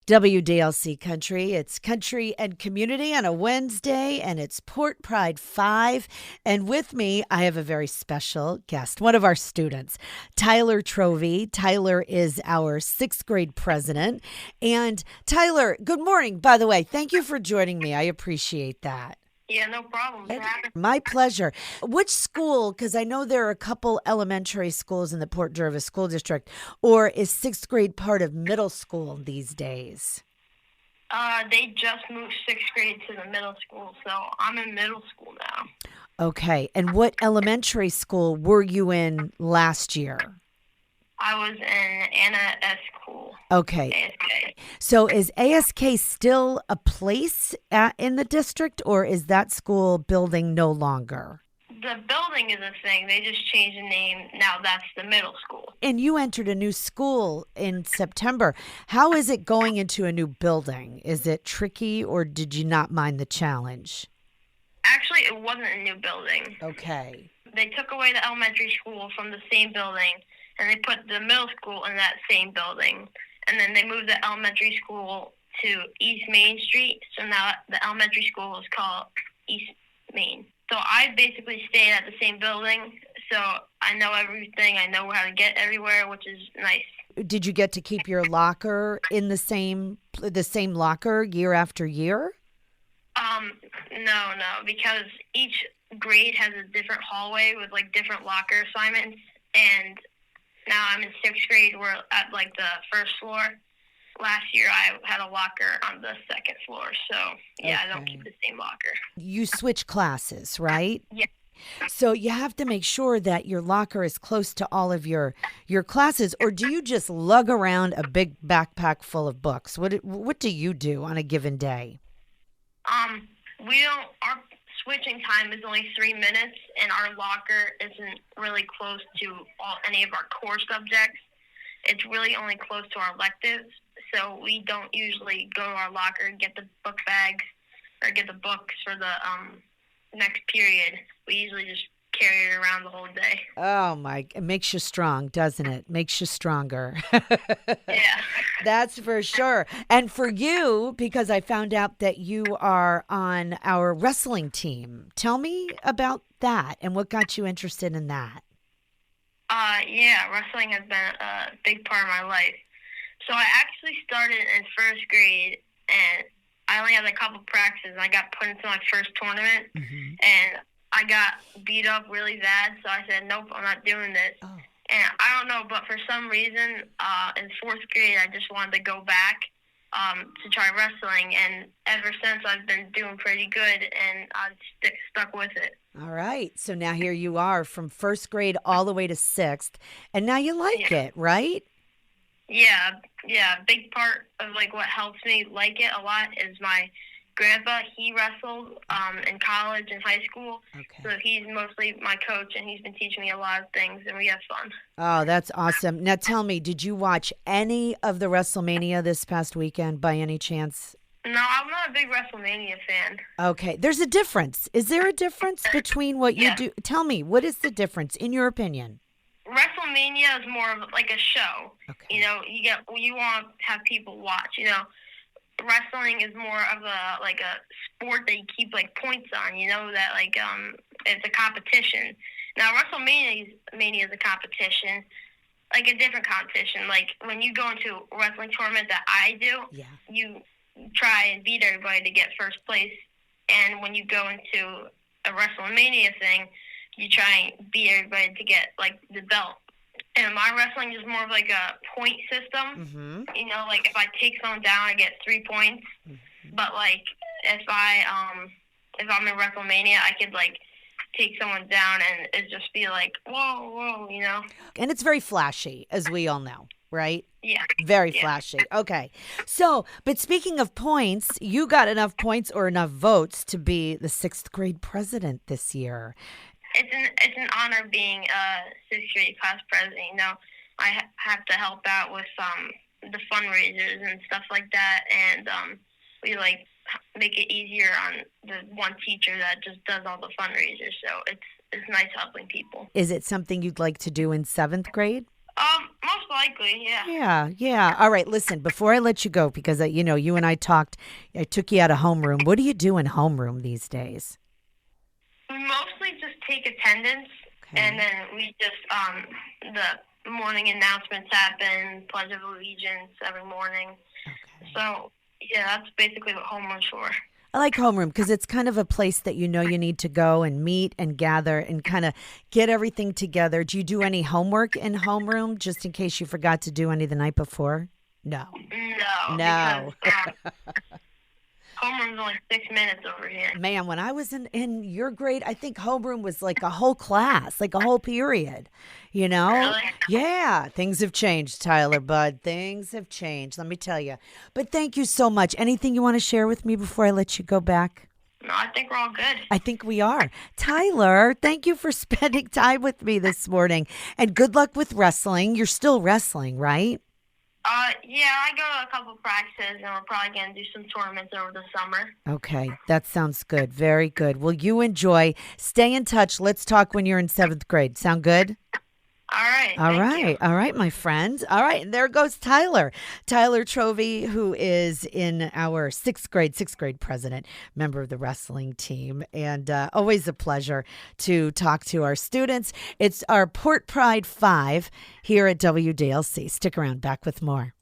WDLC Country. It's Country and Community on a Wednesday, and it's Port Pride 5. And with me, I have a very special guest, one of our students, Tyler Trovei. Tyler is our sixth grade president. And Tyler, good morning, by the way. Thank you for joining me. I appreciate that. Yeah, no problem. My pleasure. Which school, because I know there are a couple elementary schools in the Port Jervis School District, or is sixth grade part of middle school these days? They just moved sixth grade to the middle school, so I'm in middle school now. Okay. And what elementary school were you in last year? I was in Anna S. School. Okay. ASK. So is ASK still a place in the district, or is that school building no longer? The building is a thing. They just changed the name. Now that's the middle school. And you entered a new school in September. How is it going into a new building? Is it tricky, or did you not mind the challenge? Actually, it wasn't a new building. Okay. They took away the elementary school from the same building, and they put the middle school in that same building. And then they moved the elementary school to East Main Street. So now the elementary school is called East Main. So I basically stayed at the same building. So I know everything. I know how to get everywhere, which is nice. Did you get to keep your locker in the same locker year after year? No, because each grade has a different hallway with like different locker assignments. And now I'm in sixth grade. We're at like the first floor. Last year I had a locker on the second floor. So yeah, I don't keep the same locker. You switch classes, right? Yeah. So you have to make sure that your locker is close to all of your classes, or do you just lug around a big backpack full of books? What do you do on a given day? Our switching time is only 3 minutes, and our locker isn't really close to any of our core subjects. It's really only close to our electives, so we don't usually go to our locker and get the book bags or get the books for the next period. We usually just carry it around the whole day. Oh it makes you strong, doesn't it? Makes you stronger. Yeah. That's for sure. And for you, because I found out that you are on our wrestling team. Tell me about that and what got you interested in that. Yeah, wrestling has been a big part of my life. So I actually started in first grade, and I only had a couple practices, and I got put into my first tournament, and I got beat up really bad, so I said, nope, I'm not doing this. Oh. And I don't know, but for some reason, in fourth grade, I just wanted to go back to try wrestling, and ever since, I've been doing pretty good, and I've stuck with it. All right. So now here you are from first grade all the way to sixth, and now you like it, right? Yeah. A big part of like what helps me like it a lot is my grandpa. He wrestled in college and high school. Okay. So he's mostly my coach, and he's been teaching me a lot of things, and we have fun. Oh, that's awesome. Now tell me, did you watch any of the WrestleMania this past weekend by any chance? No, I'm not a big WrestleMania fan. Okay. There's a difference. Is there a difference between what you do? Tell me, what is the difference in your opinion? WrestleMania is more of like a show. Okay. You know, you want to have people watch, you know. Wrestling is more of a sport that you keep like points on, you know, that like it's a competition. Now WrestleMania is a competition, like a different competition. Like when you go into a wrestling tournament that I do, you try and beat everybody to get first place. And when you go into a WrestleMania thing, you try and beat everybody to get like the belt. And my wrestling is more of like a point system. You know, like if I take someone down, I get 3 points. But like if I'm in WrestleMania, I could like take someone down and it just be like, whoa, you know. And it's very flashy, as we all know, right? Yeah. Very flashy. Okay. So, but speaking of points, you got enough points or enough votes to be the sixth grade president this year. It's an honor being a sixth grade class president. You know, I have to help out with the fundraisers and stuff like that, and we like make it easier on the one teacher that just does all the fundraisers. So it's nice helping people. Is it something you'd like to do in seventh grade? Most likely, yeah. Yeah, yeah. All right, listen, before I let you go, because, you and I talked, I took you out of homeroom. What do you do in homeroom these days? We mostly just take attendance, and Okay. then we just the morning announcements happen, Pledge of Allegiance every morning. Okay. So yeah, that's basically what homeroom's for. I like homeroom because it's kind of a place that you need to go and meet and gather and kind of get everything together. Do you do any homework in homeroom just in case you forgot to do any the night before? No. No, because No. homeroom's only 6 minutes over here. Man, when I was in your grade, I think homeroom was like a whole class, like a whole period, you know? Really? Yeah, things have changed, Tyler, bud. Things have changed, let me tell you. But thank you so much. Anything you want to share with me before I let you go back? No, I think we're all good. I think we are. Tyler, thank you for spending time with me this morning. And good luck with wrestling. You're still wrestling, right? Yeah, I go to a couple practices, and we're probably gonna do some tournaments over the summer. Okay, that sounds good. Very good. Well, you enjoy. Stay in touch. Let's talk when you're in seventh grade. Sound good? All right. All Thank right. you. All right, my friend. All right. And there goes Tyler. Tyler Trovei, who is in our sixth grade president, member of the wrestling team. And always a pleasure to talk to our students. It's our Port Pride 5 here at WDLC. Stick around. Back with more.